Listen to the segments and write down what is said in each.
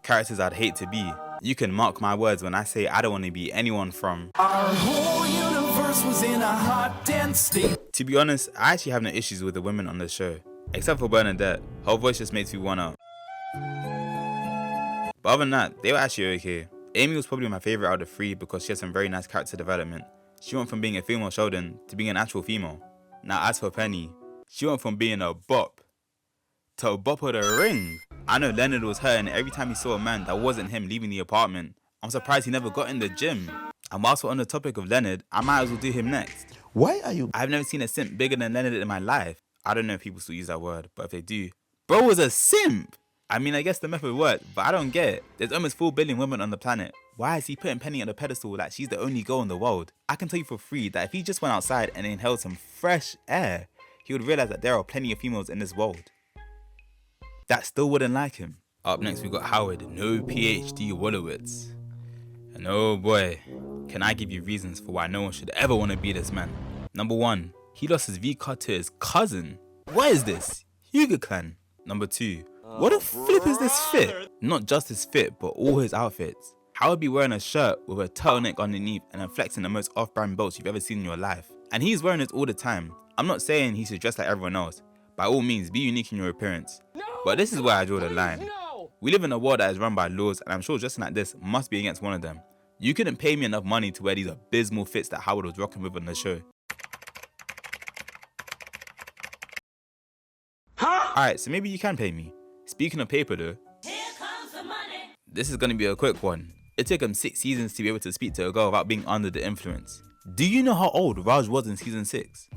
characters I'd hate to be. You can mark my words when I say I don't want to be anyone from Our whole universe was in a hot, dense state. To be honest, I actually have no issues with the women on the show. Except for Bernadette, her voice just makes me wanna. But other than that, they were actually okay. Amy was probably my favourite out of the three because she had some very nice character development. She went from being a female Sheldon to being an actual female. Now as for Penny, she went from being a bop to a bop of the ring. I know Leonard was hurting every time he saw a man that wasn't him leaving the apartment. I'm surprised he never got in the gym. And whilst we're on the topic of Leonard, I might as well do him next. Why are you? I've never seen a simp bigger than Leonard in my life. I don't know if people still use that word, but if they do, bro was a simp. I mean, I guess the method worked, but I don't get it. There's almost 4 billion women on the planet. Why is he putting Penny on a pedestal like she's the only girl in the world? I can tell you for free that if he just went outside and inhaled some fresh air, he would realize that there are plenty of females in this world that still wouldn't like him. Up next we got Howard, no PhD Wolowitz. And oh boy, can I give you reasons for why no one should ever want to be this man. Number 1, he lost his V-card to his cousin. What is this? Hyuga Clan. Number 2, what the flip is this fit? Not just his fit, but all his outfits. Howard be wearing a shirt with a turtleneck underneath and then flexing the most off-brand belts you've ever seen in your life. And he's wearing it all the time. I'm not saying he should dress like everyone else. By all means, be unique in your appearance. But this is where I draw the line. We live in a world that is run by laws, and I'm sure dressing like this must be against one of them. You couldn't pay me enough money to wear these abysmal fits that Howard was rocking with on the show. Alright, so maybe you can pay me. Speaking of paper though, here comes the money. This is gonna be a quick one. It took him 6 seasons to be able to speak to a girl without being under the influence. Do you know how old Raj was in season 6?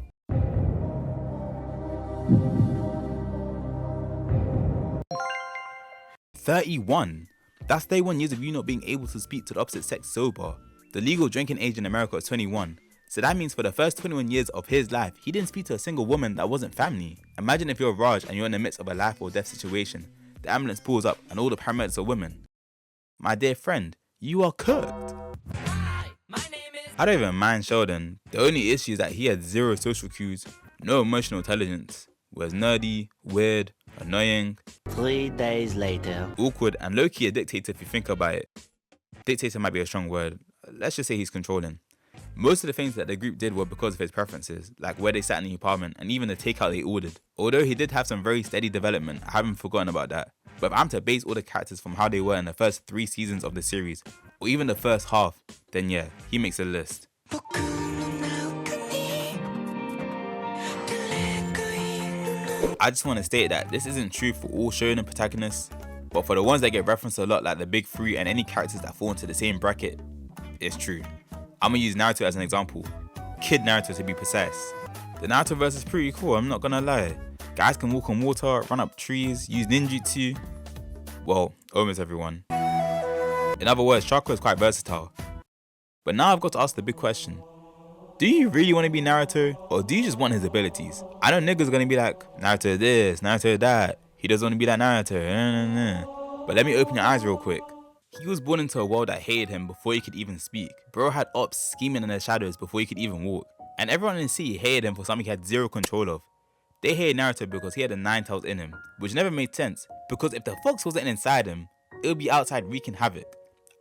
"31. That's 31 years of you not being able to speak to the opposite sex sober. The legal drinking age in America is 21. So that means for the first 21 years of his life, he didn't speak to a single woman that wasn't family. Imagine if you're Raj and you're in the midst of a life or death situation. The ambulance pulls up and all the paramedics are women. My dear friend, you are cooked." Hi, my name is... I don't even mind Sheldon. The only issue is that he had 0 social cues, no emotional intelligence, was nerdy, weird, annoying, 3 days later, awkward, and low-key a dictator if you think about it. Dictator might be a strong word. Let's just say he's controlling. Most of the things that the group did were because of his preferences, like where they sat in the apartment and even the takeout they ordered. Although he did have some very steady development, I haven't forgotten about that. But if I'm to base all the characters from how they were in the first 3 seasons of the series, or even the first half, then yeah, he makes a list. I just want to state that this isn't true for all shonen protagonists, but for the ones that get referenced a lot like the big 3 and any characters that fall into the same bracket, it's true. I'm gonna use Naruto as an example. Kid Naruto to be precise. The Naruto verse is pretty cool, I'm not gonna lie. Guys can walk on water, run up trees, use ninjutsu. Well, almost everyone. In other words, Chakra is quite versatile. But now I've got to ask the big question. Do you really want to be Naruto, or do you just want his abilities? I know niggas gonna be like, Naruto this, Naruto that. He doesn't want to be like Naruto. But let me open your eyes real quick. He was born into a world that hated him before he could even speak. Bro had ops scheming in the shadows before he could even walk. And everyone in the city hated him for something he had 0 control of. They hated Naruto because he had the 9 tails in him, which never made sense, because if the fox wasn't inside him, it would be outside wreaking havoc.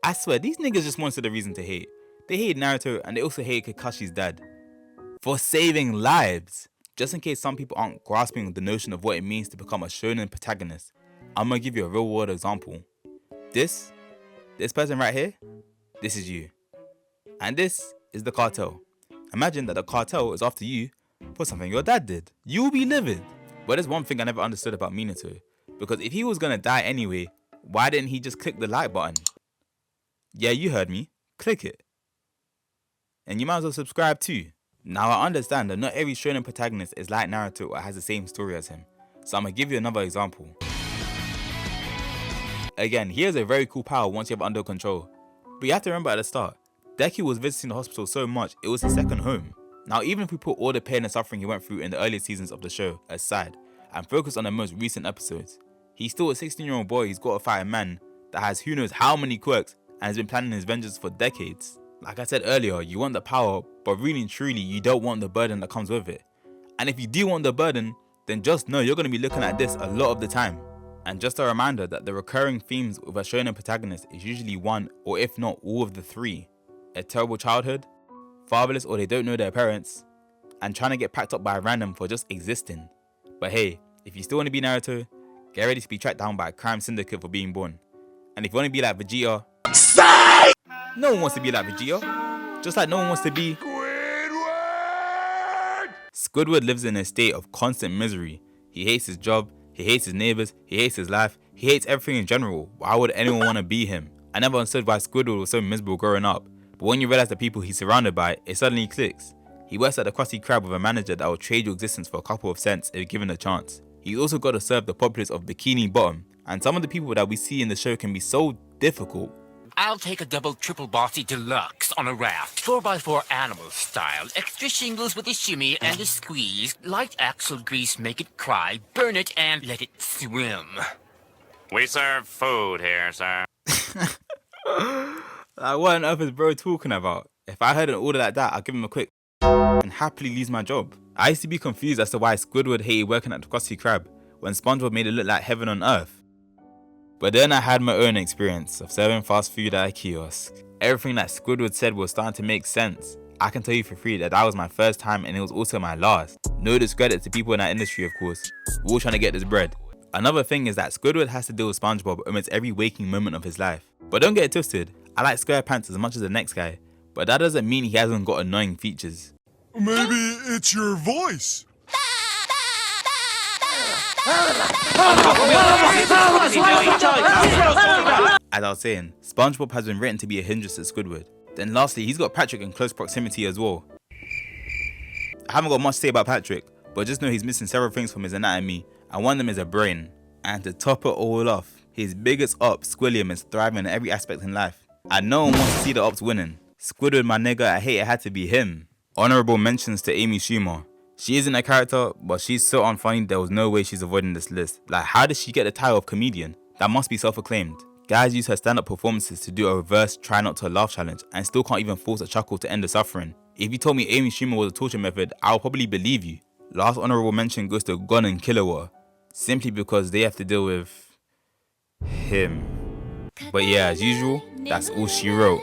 I swear, these niggas just wanted a reason to hate. They hated Naruto and they also hated Kakashi's dad. For saving lives. Just in case some people aren't grasping the notion of what it means to become a shonen protagonist, I'm gonna give you a real world example. This person right here, this is you. And this is the cartel. Imagine that the cartel is after you for something your dad did. You'll be livid. But there's one thing I never understood about Minato. Because if he was gonna die anyway, why didn't he just click the like button? Yeah, you heard me. Click it. And you might as well subscribe too. Now I understand that not every shonen protagonist is like Naruto or has the same story as him. So I'm gonna give you another example. Again, he has a very cool power once you have it under control. But you have to remember at the start, Deku was visiting the hospital so much it was his second home. Now even if we put all the pain and suffering he went through in the earlier seasons of the show aside and focus on the most recent episodes, he's still a 16-year-old boy who's got to fight a man that has who knows how many quirks and has been planning his vengeance for decades. Like I said earlier, you want the power, but really and truly you don't want the burden that comes with it. And if you do want the burden, then just know you're going to be looking at this a lot of the time. And just a reminder that the recurring themes with a shonen protagonist is usually one, or if not all of the three: a terrible childhood, fatherless or they don't know their parents, and trying to get packed up by a random for just existing. But hey, if you still want to be Naruto, get ready to be tracked down by a crime syndicate for being born. And if you want to be like Vegeta, no one wants to be like Vegeta, just like no one wants to be Squidward lives in a state of constant misery. He hates his job, he hates his neighbors, he hates his life, he hates everything in general. Why would anyone want to be him? I never understood why Squidward was so miserable growing up, but when you realize the people he's surrounded by, it suddenly clicks. He works at the Krusty Krab with a manager that will trade your existence for a couple of cents if given a chance. He's also got to serve the populace of Bikini Bottom, and some of the people that we see in the show can be so difficult. I'll take a double triple bossy deluxe on a raft, 4x4 animal style, extra shingles with a shimmy and a squeeze, light axle grease, make it cry, burn it and let it swim. We serve food here, sir. Like, what on earth is bro talking about? If I heard an order like that, I'd give him a quick and happily lose my job. I used to be confused as to why Squidward hated working at the Krusty Krab when SpongeBob made it look like heaven on earth. But then I had my own experience of serving fast food at a kiosk. Everything that Squidward said was starting to make sense. I can tell you for free that was my first time and it was also my last. No discredit to people in that industry, of course. We're all trying to get this bread. Another thing is that Squidward has to deal with SpongeBob almost every waking moment of his life. But don't get it twisted, I like SquarePants as much as the next guy, but that doesn't mean he hasn't got annoying features. Maybe it's your voice. As I was saying, SpongeBob has been written to be a hindrance to Squidward. Then lastly, he's got Patrick in close proximity as well. I haven't got much to say about Patrick, but just know he's missing several things from his anatomy, and one of them is a brain. And to top it all off, his biggest op, Squilliam, is thriving in every aspect in life. And no one wants to see the ops winning. Squidward, my nigga, I hate it had to be him. Honorable mentions to Amy Schumer. She isn't a character, but she's so unfunny there was no way she's avoiding this list. Like, how did she get the title of comedian? That must be self-acclaimed. Guys use her stand-up performances to do a reverse try not to laugh challenge and still can't even force a chuckle to end the suffering. If you told me Amy Schumer was a torture method, I would probably believe you. Last honorable mention goes to Gon and Killua, simply because they have to deal with him. But yeah, as usual, that's all she wrote.